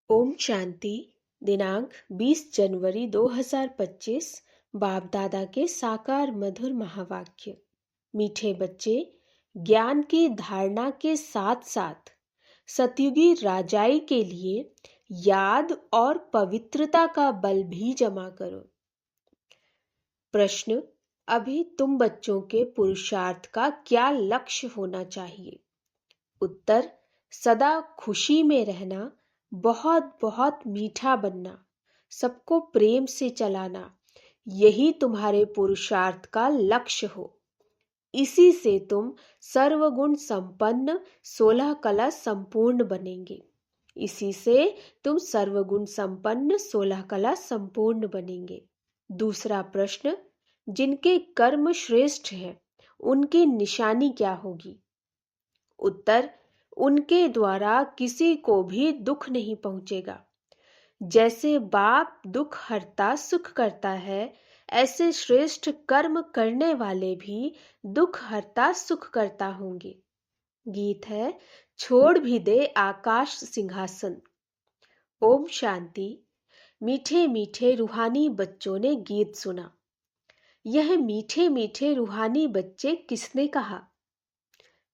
ओम शांति। दिनांक 20 जनवरी 2025। बाप दादा के साकार मधुर महावाक्य। मीठे बच्चे, ज्ञान की धारणा के साथ साथ सतयुगी राजाई के लिए याद और पवित्रता का बल भी जमा करो। प्रश्न: अभी तुम बच्चों के पुरुषार्थ का क्या लक्ष्य होना चाहिए? उत्तर: सदा खुशी में रहना, बहुत बहुत मीठा बनना, सबको प्रेम से चलाना, यही तुम्हारे पुरुषार्थ का लक्ष्य हो। इसी से तुम सर्वगुण संपन्न 16 कला संपूर्ण बनेंगे। इसी से तुम सर्वगुण संपन्न 16 कला संपूर्ण बनेंगे। दूसरा प्रश्न: जिनके कर्म श्रेष्ठ है उनकी निशानी क्या होगी? उत्तर: उनके द्वारा किसी को भी दुख नहीं पहुंचेगा। जैसे बाप दुख हरता सुख करता है, ऐसे श्रेष्ठ कर्म करने वाले भी दुख हरता सुख करता होंगे। गीत है, छोड़ भी दे आकाश सिंहासन। ओम शांति। मीठे मीठे रूहानी बच्चों ने गीत सुना। यह मीठे मीठे रूहानी बच्चे किसने कहा?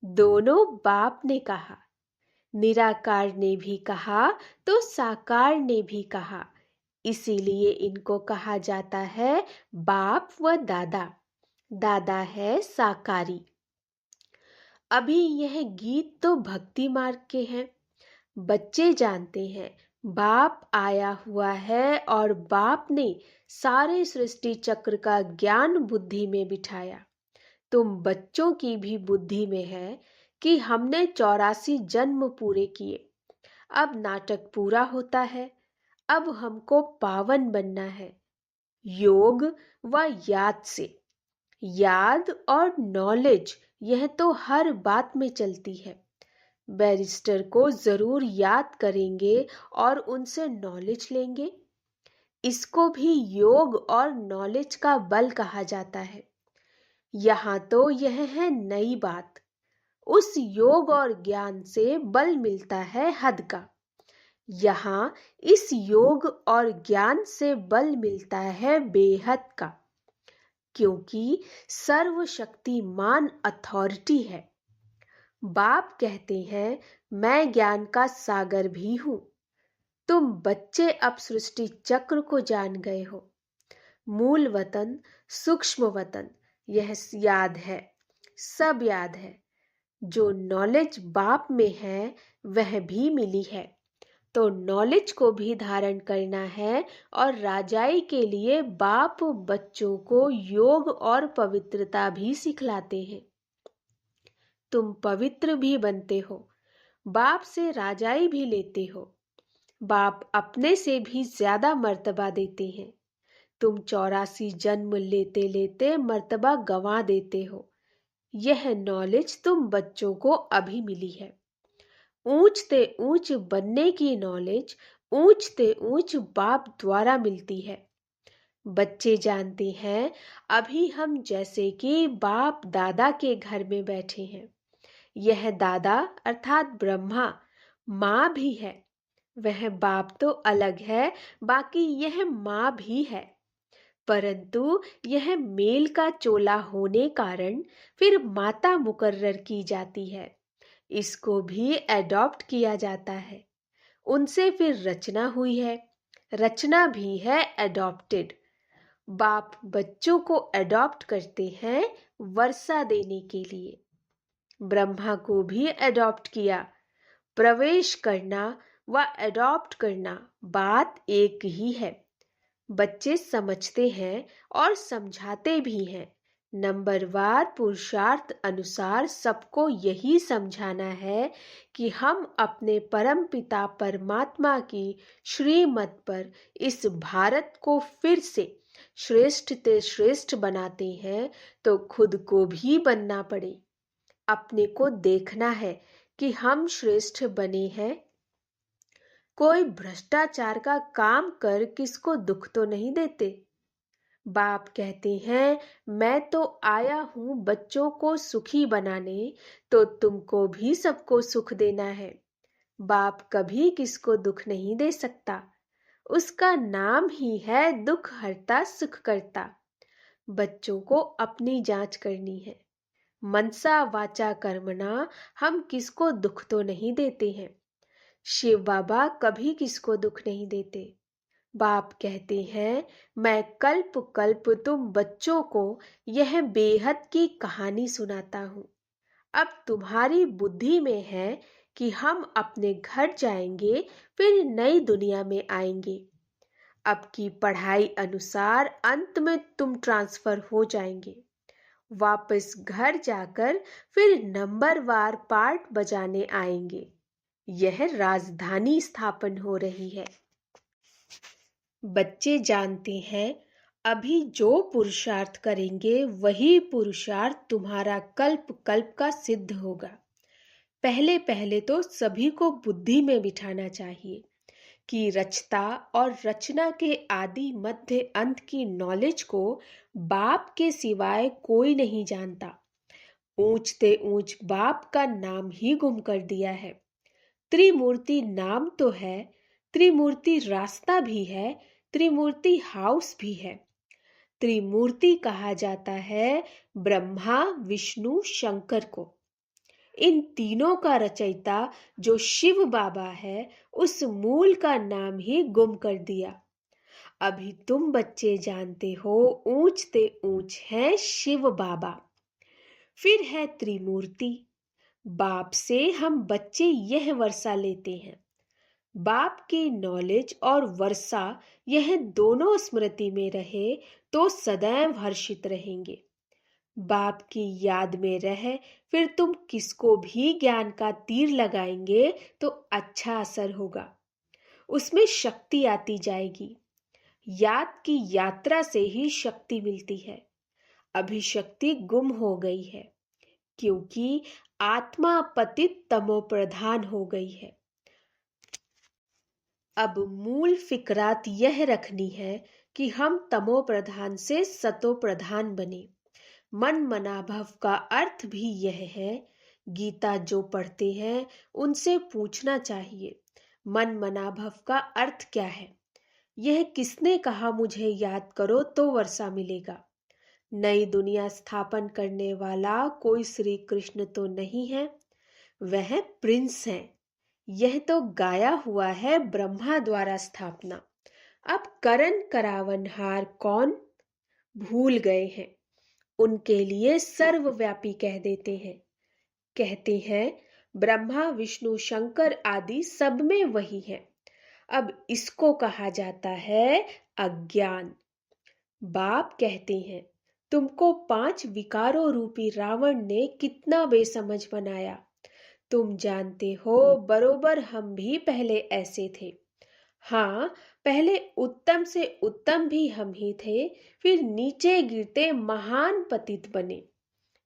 दोनों बाप ने कहा। निराकार ने भी कहा तो साकार ने भी कहा। इसीलिए इनको कहा जाता है बाप व दादा। दादा है साकारी। अभी यह गीत तो भक्ति मार्ग के हैं। बच्चे जानते हैं बाप आया हुआ है और बाप ने सारे सृष्टि चक्र का ज्ञान बुद्धि में बिठाया। तुम बच्चों की भी बुद्धि में है कि हमने 84 जन्म पूरे किए। अब नाटक पूरा होता है। अब हमको पावन बनना है, योग व याद से। याद और नॉलेज, यह तो हर बात में चलती है। बैरिस्टर को जरूर याद करेंगे और उनसे नॉलेज लेंगे। इसको भी योग और नॉलेज का बल कहा जाता है। यहाँ तो यह है नई बात। उस योग और ज्ञान से बल मिलता है हद का। यहाँ इस योग और ज्ञान से बल मिलता है बेहद का, क्योंकि सर्वशक्तिमान अथॉरिटी है। बाप कहते हैं, मैं ज्ञान का सागर भी हूं। तुम बच्चे अब सृष्टि चक्र को जान गए हो। मूल वतन, सूक्ष्म वतन, यह याद है, सब याद है। जो नॉलेज बाप में है वह भी मिली है, तो नॉलेज को भी धारण करना है। और राजाई के लिए बाप बच्चों को योग और पवित्रता भी सिखलाते हैं। तुम पवित्र भी बनते हो, बाप से राजाई भी लेते हो। बाप अपने से भी ज्यादा मर्तबा देते हैं। तुम 84 जन्म लेते लेते मर्तबा गंवा देते हो। यह नॉलेज तुम बच्चों को अभी मिली है। ऊंचते ऊंच बनने की नॉलेज ऊंचते ऊंच बाप द्वारा मिलती है। बच्चे जानते हैं, अभी हम जैसे कि बाप दादा के घर में बैठे हैं। यह दादा अर्थात ब्रह्मा माँ भी है। वह बाप तो अलग है, बाकी यह माँ भी है। परंतु यह मेल का चोला होने कारण फिर माता मुकर्रर की जाती है। इसको भी एडॉप्ट किया जाता है। उनसे फिर रचना हुई है। रचना भी है एडॉप्टेड। बाप बच्चों को एडॉप्ट करते हैं वर्षा देने के लिए। ब्रह्मा को भी एडॉप्ट किया। प्रवेश करना व एडॉप्ट करना बात एक ही है। बच्चे समझते हैं और समझाते भी हैं। नंबरवार पुरुषार्थ अनुसार सबको यही समझाना है कि हम अपने परम पिता परमात्मा की श्रीमत पर इस भारत को फिर से श्रेष्ठ ते श्रेष्ठ बनाते हैं, तो खुद को भी बनना पड़े। अपने को देखना है कि हम श्रेष्ठ बने हैं। कोई भ्रष्टाचार का काम कर किसको दुख तो नहीं देते। बाप कहते हैं, मैं तो आया हूं बच्चों को सुखी बनाने, तो तुमको भी सबको सुख देना है। बाप कभी किसको दुख नहीं दे सकता, उसका नाम ही है दुख हरता सुख करता। बच्चों को अपनी जांच करनी है। मनसा वाचा कर्मणा हम किसको दुख तो नहीं देते हैं। शिव बाबा कभी किसको दुख नहीं देते। बाप कहते हैं, मैं कल्प कल्प तुम बच्चों को यह बेहद की कहानी सुनाता हूँ। अब तुम्हारी बुद्धि में है कि हम अपने घर जाएंगे, फिर नई दुनिया में आएंगे। अब की पढ़ाई अनुसार अंत में तुम ट्रांसफर हो जाएंगे। वापस घर जाकर फिर नंबरवार पार्ट बजाने आएंगे। यह राजधानी स्थापन हो रही है। बच्चे जानते हैं, अभी जो पुरुषार्थ करेंगे वही पुरुषार्थ तुम्हारा कल्प कल्प का सिद्ध होगा। पहले पहले तो सभी को बुद्धि में बिठाना चाहिए कि रचता और रचना के आदि मध्य अंत की नॉलेज को बाप के सिवाय कोई नहीं जानता। ऊंचते ऊंच बाप का नाम ही गुम कर दिया है। त्रिमूर्ति नाम तो है, त्रिमूर्ति रास्ता भी है, त्रिमूर्ति हाउस भी है। त्रिमूर्ति कहा जाता है ब्रह्मा विष्णु शंकर को। इन तीनों का रचयिता जो शिव बाबा है, उस मूल का नाम ही गुम कर दिया। अभी तुम बच्चे जानते हो, ऊंचते ऊंच है शिव बाबा, फिर है त्रिमूर्ति। बाप से हम बच्चे यह वर्षा लेते हैं। बाप की नॉलेज और वर्षा यह दोनों स्मृति में रहे तो सदैव हर्षित रहेंगे। बाप की याद में रह फिर तुम किसको भी ज्ञान का तीर लगाएंगे तो अच्छा असर होगा, उसमें शक्ति आती जाएगी। याद की यात्रा से ही शक्ति मिलती है। अभी शक्ति गुम हो गई है क्योंकि आत्मा पतित तमो प्रधान हो गई है। अब मूल फिक्रात यह रखनी है कि हम तमो प्रधान से सतो प्रधान बने। मन मनाभव का अर्थ भी यह है। गीता जो पढ़ते हैं उनसे पूछना चाहिए, मन मनाभव का अर्थ क्या है। यह किसने कहा मुझे याद करो तो वर्षा मिलेगा। नई दुनिया स्थापन करने वाला कोई श्री कृष्ण तो नहीं है, वह प्रिंस है। यह तो गाया हुआ है ब्रह्मा द्वारा स्थापना। अब करण करावनहार कौन भूल गए हैं, उनके लिए सर्वव्यापी कह देते हैं। कहते हैं ब्रह्मा विष्णु शंकर आदि सब में वही है। अब इसको कहा जाता है अज्ञान। बाप कहते हैं, तुमको 5 विकारों रूपी रावण ने कितना बेसमझ बनाया। तुम जानते हो बरोबर हम भी पहले ऐसे थे। हाँ, पहले उत्तम से उत्तम भी हम ही थे, फिर नीचे गिरते महान पतित बने।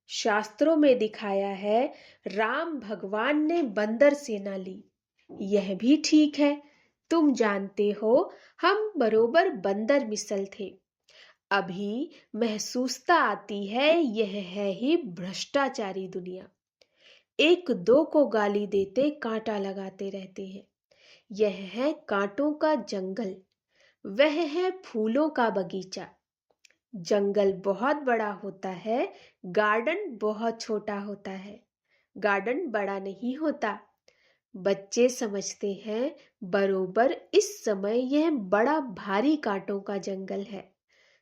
शास्त्रों में दिखाया है राम भगवान ने बंदर सेना ली। यह भी ठीक है। तुम जानते हो हम बरोबर बंदर मिसल थे। अभी महसूसता आती है यह है ही भ्रष्टाचारी दुनिया। एक दो को गाली देते कांटा लगाते रहते हैं। यह है कांटों का जंगल, वह है फूलों का बगीचा। जंगल बहुत बड़ा होता है, गार्डन बहुत छोटा होता है। गार्डन बड़ा नहीं होता। बच्चे समझते हैं बरोबर इस समय यह बड़ा भारी कांटों का जंगल है।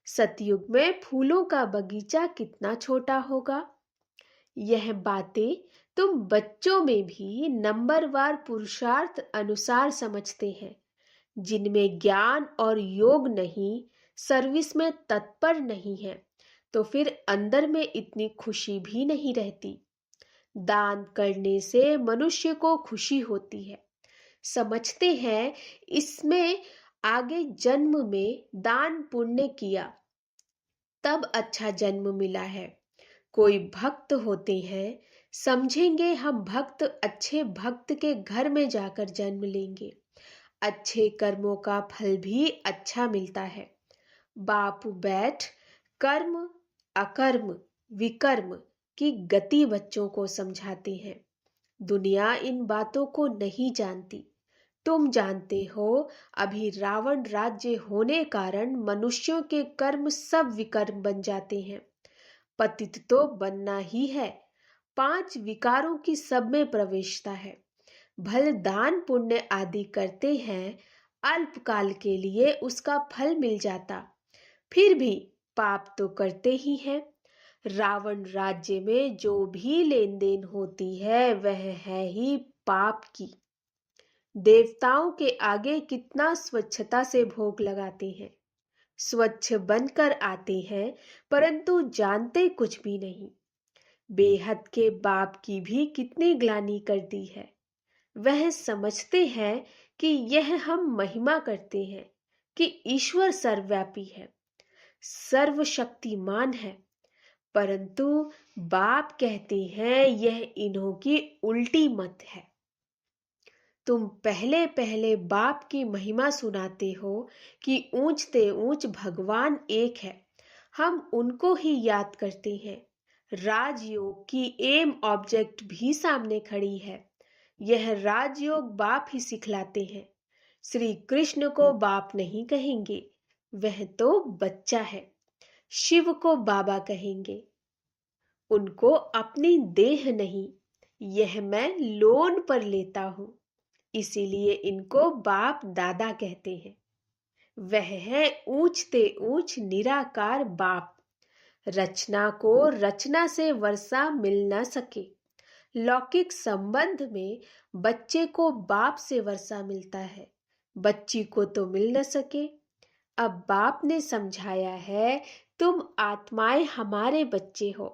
सतयुग में फूलों का बगीचा कितना छोटा होगा। यह बातें तुम बच्चों में भी नंबरवार पुरुषार्थ अनुसार समझते हैं, जिनमें ज्ञान और योग नहीं, सर्विस में तत्पर नहीं है, तो फिर अंदर में इतनी खुशी भी नहीं रहती। दान करने से मनुष्य को खुशी होती है। समझते हैं इसमें आगे जन्म में दान पुण्य किया तब अच्छा जन्म मिला है। कोई भक्त होते हैं, समझेंगे हम भक्त अच्छे भक्त के घर में जाकर जन्म लेंगे। अच्छे कर्मों का फल भी अच्छा मिलता है। बाप बैठ कर्म अकर्म विकर्म की गति बच्चों को समझाते हैं। दुनिया इन बातों को नहीं जानती। तुम जानते हो, अभी रावण राज्य होने कारण मनुष्यों के कर्म सब विकर्म बन जाते हैं। पतित तो बनना ही है। 5 विकारों की सब में प्रवेशता है। भल दान पुण्य आदि करते हैं, अल्पकाल के लिए उसका फल मिल जाता, फिर भी पाप तो करते ही हैं। रावण राज्य में जो भी लेन देन होती है वह है ही पाप की। देवताओं के आगे कितना स्वच्छता से भोग लगाते हैं, स्वच्छ बनकर आते हैं, परंतु जानते कुछ भी नहीं। बेहद के बाप की भी कितनी ग्लानि कर दी है। वह समझते हैं कि यह हम महिमा करते हैं कि ईश्वर सर्वव्यापी है, सर्वशक्तिमान है, परंतु बाप कहते हैं यह इन्हों की उल्टी मत है। तुम पहले पहले बाप की महिमा सुनाते हो कि ऊंचते ऊंच भगवान एक है। हम उनको ही याद करते हैं। राजयोग की एम ऑब्जेक्ट भी सामने खड़ी है। यह राजयोग बाप ही सिखलाते हैं। श्री कृष्ण को बाप नहीं कहेंगे, वह तो बच्चा है। शिव को बाबा कहेंगे, उनको अपनी देह नहीं, यह मैं लोन पर लेता हूं, इसीलिए इनको बाप दादा कहते हैं। वह है ऊंचते ऊंच निराकार बाप। रचना को रचना से वर्षा मिल न सके। लौकिक संबंध में बच्चे को बाप से वर्षा मिलता है, बच्ची को तो मिल न सके। अब बाप ने समझाया है, तुम आत्माएं हमारे बच्चे हो,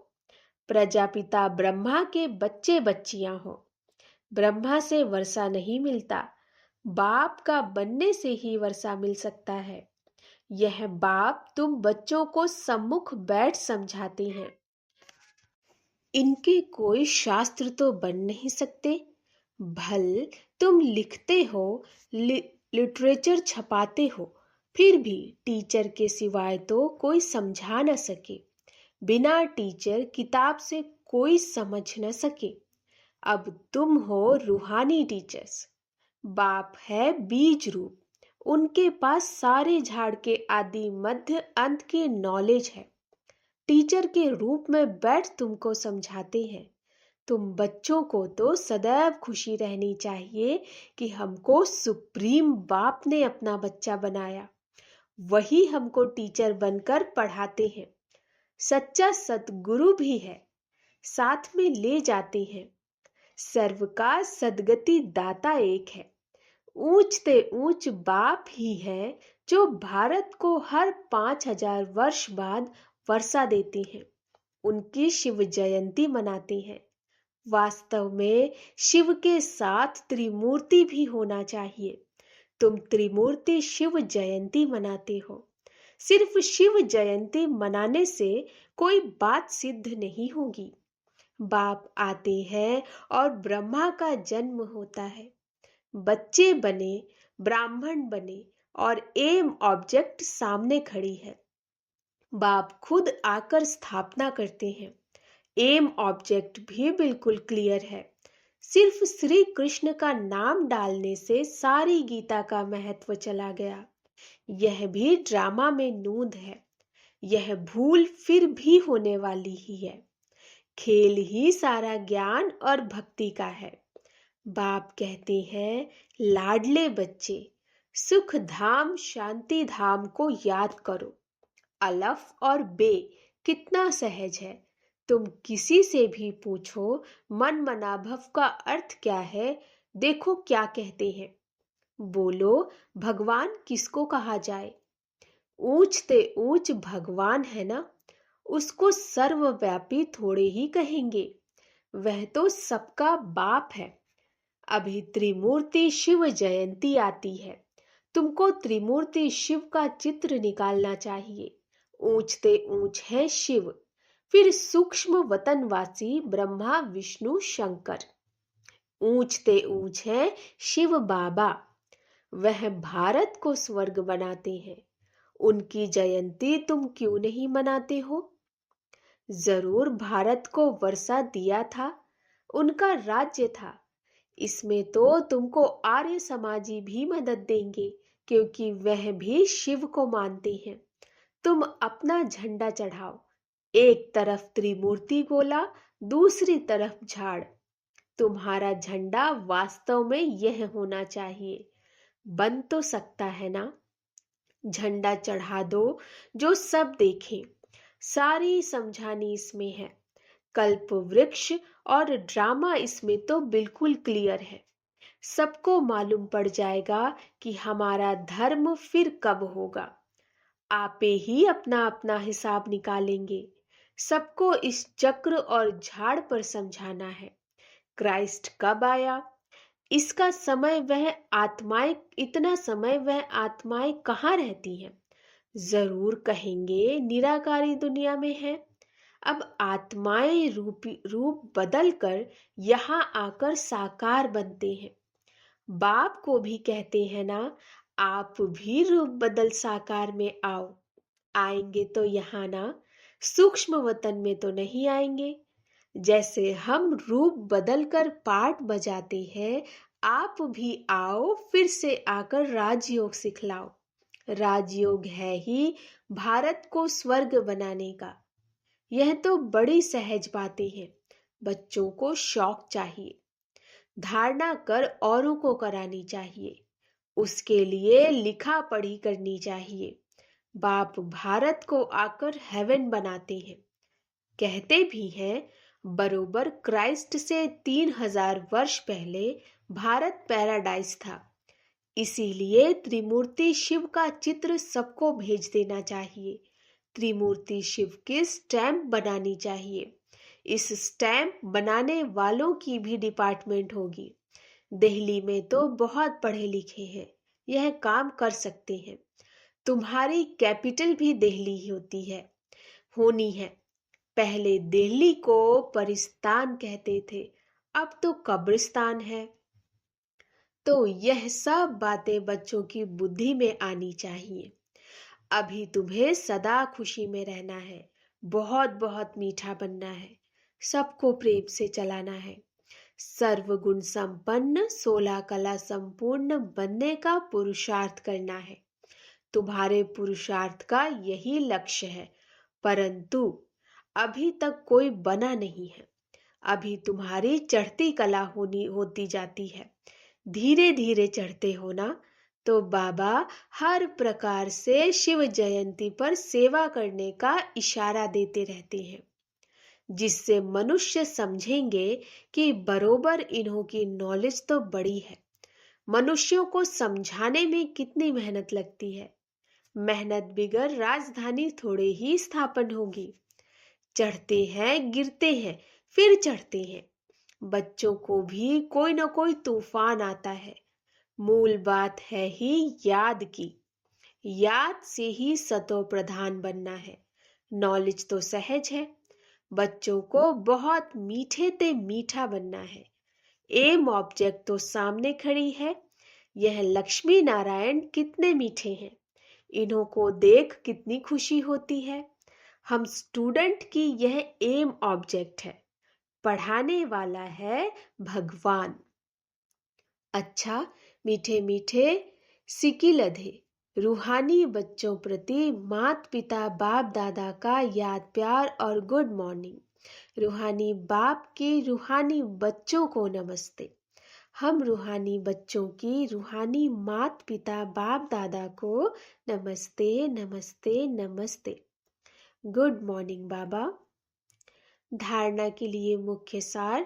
प्रजापिता ब्रह्मा के बच्चे बच्चियां हो। ब्रह्मा से वर्षा नहीं मिलता, बाप का बनने से ही वर्षा मिल सकता है। यह बाप तुम बच्चों को सम्मुख बैठ समझाते हैं। इनके कोई शास्त्र तो बन नहीं सकते। भल तुम लिखते हो, लिटरेचर छपाते हो, फिर भी टीचर के सिवाय तो कोई समझा न सके। बिना टीचर किताब से कोई समझ न सके। अब तुम हो रूहानी टीचर्स। बाप है बीज रूप, उनके पास सारे झाड़ के आदि मध्य अंत की नॉलेज है। टीचर के रूप में बैठ तुमको समझाते हैं। तुम बच्चों को तो सदैव खुशी रहनी चाहिए कि हमको सुप्रीम बाप ने अपना बच्चा बनाया, वही हमको टीचर बनकर पढ़ाते हैं। सच्चा सतगुरु भी है, साथ में ले जाते हैं। सर्व का सदगति दाता एक है। ऊंचते ऊंच बाप ही है जो भारत को हर 5000 वर्ष बाद वर्षा देते हैं। उनकी शिव जयंती मनाते हैं। वास्तव में शिव के साथ त्रिमूर्ति भी होना चाहिए। तुम त्रिमूर्ति शिव जयंती मनाते हो। सिर्फ शिव जयंती मनाने से कोई बात सिद्ध नहीं होगी। बाप आते हैं और ब्रह्मा का जन्म होता है। बच्चे बने, ब्राह्मण बने और एम ऑब्जेक्ट सामने खड़ी है। बाप खुद आकर स्थापना करते हैं। एम ऑब्जेक्ट भी बिल्कुल क्लियर है। सिर्फ श्री कृष्ण का नाम डालने से सारी गीता का महत्व चला गया। यह भी ड्रामा में नूंद है। यह भूल फिर भी होने वाली ही है। खेल ही सारा ज्ञान और भक्ति का है। बाप कहते हैं, लाडले बच्चे, सुख धाम शांति धाम को याद करो। अलफ और बे कितना सहज है। तुम किसी से भी पूछो मन मनाभव का अर्थ क्या है, देखो क्या कहते हैं। बोलो भगवान किसको कहा जाए? ऊंचते ऊंच भगवान है ना, उसको सर्वव्यापी थोड़े ही कहेंगे। वह तो सबका बाप है। अभी त्रिमूर्ति शिव जयंती आती है। तुमको त्रिमूर्ति शिव का चित्र निकालना चाहिए। ऊंचते ऊंच है शिव, फिर सूक्ष्म वतनवासी ब्रह्मा विष्णु शंकर। ऊंचते ऊंच है शिव बाबा, वह भारत को स्वर्ग बनाते हैं। उनकी जयंती तुम क्यों नहीं मनाते हो? जरूर भारत को वर्षा दिया था, उनका राज्य था। इसमें तो तुमको आर्य समाजी भी मदद देंगे, क्योंकि वह भी शिव को मानते हैं। तुम अपना झंडा चढ़ाओ, एक तरफ त्रिमूर्ति गोला, दूसरी तरफ झाड़। तुम्हारा झंडा वास्तव में यह होना चाहिए। बन तो सकता है ना? झंडा चढ़ा दो जो सब देखें। सारी समझानी इसमें है। कल्प वृक्ष और ड्रामा इसमें तो बिल्कुल क्लियर है। सबको मालूम पड़ जाएगा कि हमारा धर्म फिर कब होगा। आपे ही अपना अपना हिसाब निकालेंगे। सबको इस चक्र और झाड़ पर समझाना है। क्राइस्ट कब आया, इसका समय वह आत्माएं इतना समय वह आत्माएं कहाँ रहती हैं? जरूर कहेंगे निराकारी दुनिया में है। अब आत्माएं रूप बदल कर यहाँ आकर साकार बनते हैं। बाप को भी कहते हैं ना, आप भी रूप बदल साकार में आओ। आएंगे तो यहाँ ना, सूक्ष्म वतन में तो नहीं आएंगे। जैसे हम रूप बदलकर पाठ बजाते हैं, आप भी आओ, फिर से आकर राजयोग सिखलाओ। राजयोग है ही भारत को स्वर्ग बनाने का। यह तो बड़ी सहज बातें हैं। बच्चों को शौक चाहिए, धारणा कर औरों को करानी चाहिए। उसके लिए लिखा पढ़ी करनी चाहिए। बाप भारत को आकर हेवन बनाते हैं। कहते भी हैं बरोबर क्राइस्ट से 3000 वर्ष पहले भारत पैराडाइज था। इसीलिए त्रिमूर्ति शिव का चित्र सबको भेज देना चाहिए। त्रिमूर्ति शिव की स्टैंप बनानी चाहिए। इस स्टैंप बनाने वालों की भी डिपार्टमेंट होगी। दिल्ली में तो बहुत पढ़े लिखे हैं, यह काम कर सकते हैं। तुम्हारी कैपिटल भी दिल्ली ही होनी है। पहले दिल्ली को परिस्तान कहते थे, अब तो कब्रिस्तान है। तो यह सब बातें बच्चों की बुद्धि में आनी चाहिए। अभी तुम्हें सदा खुशी में रहना है, बहुत बहुत मीठा बनना है, सबको प्रेम से चलाना है, सर्वगुण संपन्न 16 कला संपूर्ण बनने का पुरुषार्थ करना है। तुम्हारे पुरुषार्थ का यही लक्ष्य है, परंतु अभी तक कोई बना नहीं है। अभी तुम्हारी चढ़ती कला होती जाती है। धीरे धीरे चढ़ते हो ना, तो बाबा हर प्रकार से शिव जयंती पर सेवा करने का इशारा देते रहते हैं, जिससे मनुष्य समझेंगे कि बरोबर इन्हों की नॉलेज तो बड़ी है। मनुष्यों को समझाने में कितनी मेहनत लगती है। मेहनत बिगर राजधानी थोड़े ही स्थापन होगी। चढ़ते हैं, गिरते हैं, फिर चढ़ते हैं। बच्चों को भी कोई न कोई तूफान आता है। मूल बात है ही याद की। याद से ही सतो प्रधान बनना है। नॉलेज तो सहज है। बच्चों को बहुत मीठे ते मीठा बनना है। एम ऑब्जेक्ट तो सामने खड़ी है। यह लक्ष्मी नारायण कितने मीठे हैं। इन्हों को देख कितनी खुशी होती है। हम स्टूडेंट की यह एम ऑब्जेक्ट है। पढ़ाने वाला है भगवान। अच्छा, मीठे मीठे सिकिलधे रूहानी बच्चों प्रति माता पिता बाप दादा का याद प्यार और गुड मॉर्निंग। रूहानी बाप के रूहानी बच्चों को नमस्ते। हम रूहानी बच्चों की रूहानी माता पिता बाप दादा को नमस्ते नमस्ते नमस्ते। गुड मॉर्निंग बाबा। धारणा के लिए मुख्य सार: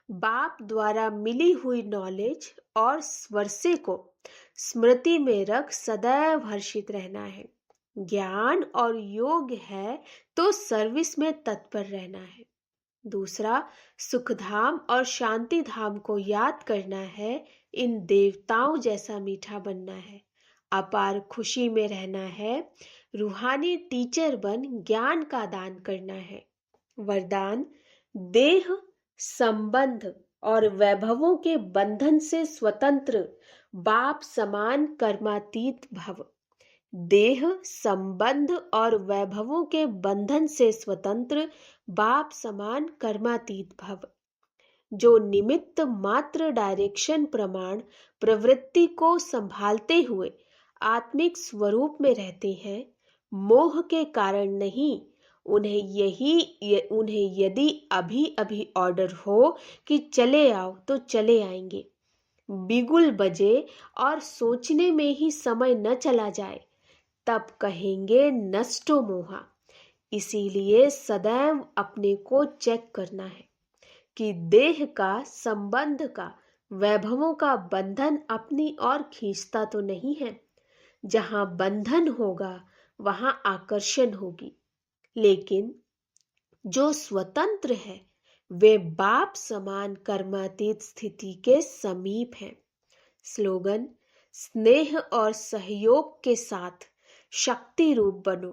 बाप द्वारा मिली हुई नॉलेज और वर्षे को स्मृति में रख सदैव हर्षित रहना है। ज्ञान और योग है तो सर्विस में तत्पर रहना है। दूसरा, सुखधाम और शांति धाम को याद करना है। इन देवताओं जैसा मीठा बनना है। अपार खुशी में रहना है। रूहानी टीचर बन ज्ञान का दान करना है। वरदान: देह संबंध और वैभवों के बंधन से स्वतंत्र बाप समान कर्मातीत भव। देह संबंध और वैभवों के बंधन से स्वतंत्र बाप समान कर्मातीत भव। जो निमित्त मात्र डायरेक्शन प्रमाण प्रवृत्ति को संभालते हुए आत्मिक स्वरूप में रहते हैं, मोह के कारण नहीं, उन्हें यदि अभी अभी ऑर्डर हो कि चले आओ तो चले आएंगे। बिगुल बजे और सोचने में ही समय न चला जाए, तब कहेंगे नष्टो मोहा। इसीलिए सदैव अपने को चेक करना है कि देह का, संबंध का, वैभवों का बंधन अपनी ओर खींचता तो नहीं है। जहां बंधन होगा वहां आकर्षण होगी, लेकिन जो स्वतंत्र है वे बाप समान कर्मातीत स्थिति के समीप हैं। स्लोगन: स्नेह और सहयोग के साथ शक्ति रूप बनो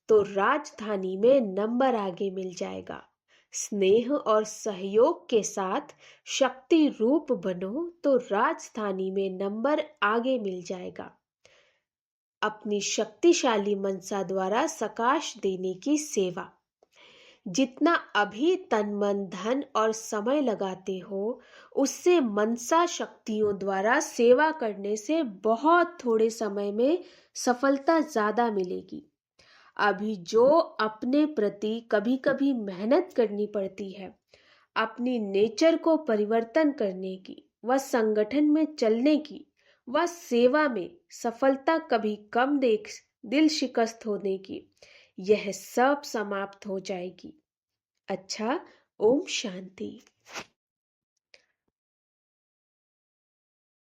तो राजधानी में नंबर आगे मिल जाएगा। स्नेह और सहयोग के साथ शक्ति रूप बनो तो राजधानी में नंबर आगे मिल जाएगा। अपनी शक्तिशाली मनसा द्वारा सकाश देने की सेवा। जितना अभी तन मन धन और समय लगाते हो, उससे मनसा शक्तियों द्वारा सेवा करने से बहुत थोड़े समय में सफलता ज्यादा मिलेगी। अभी जो अपने प्रति कभी कभी मेहनत करनी पड़ती है, अपनी नेचर को परिवर्तन करने की, व संगठन में चलने की, व सेवा में सफलता कभी कम देख दिल शिकस्त होने की, यह सब समाप्त हो जाएगी। अच्छा, ओम शांति।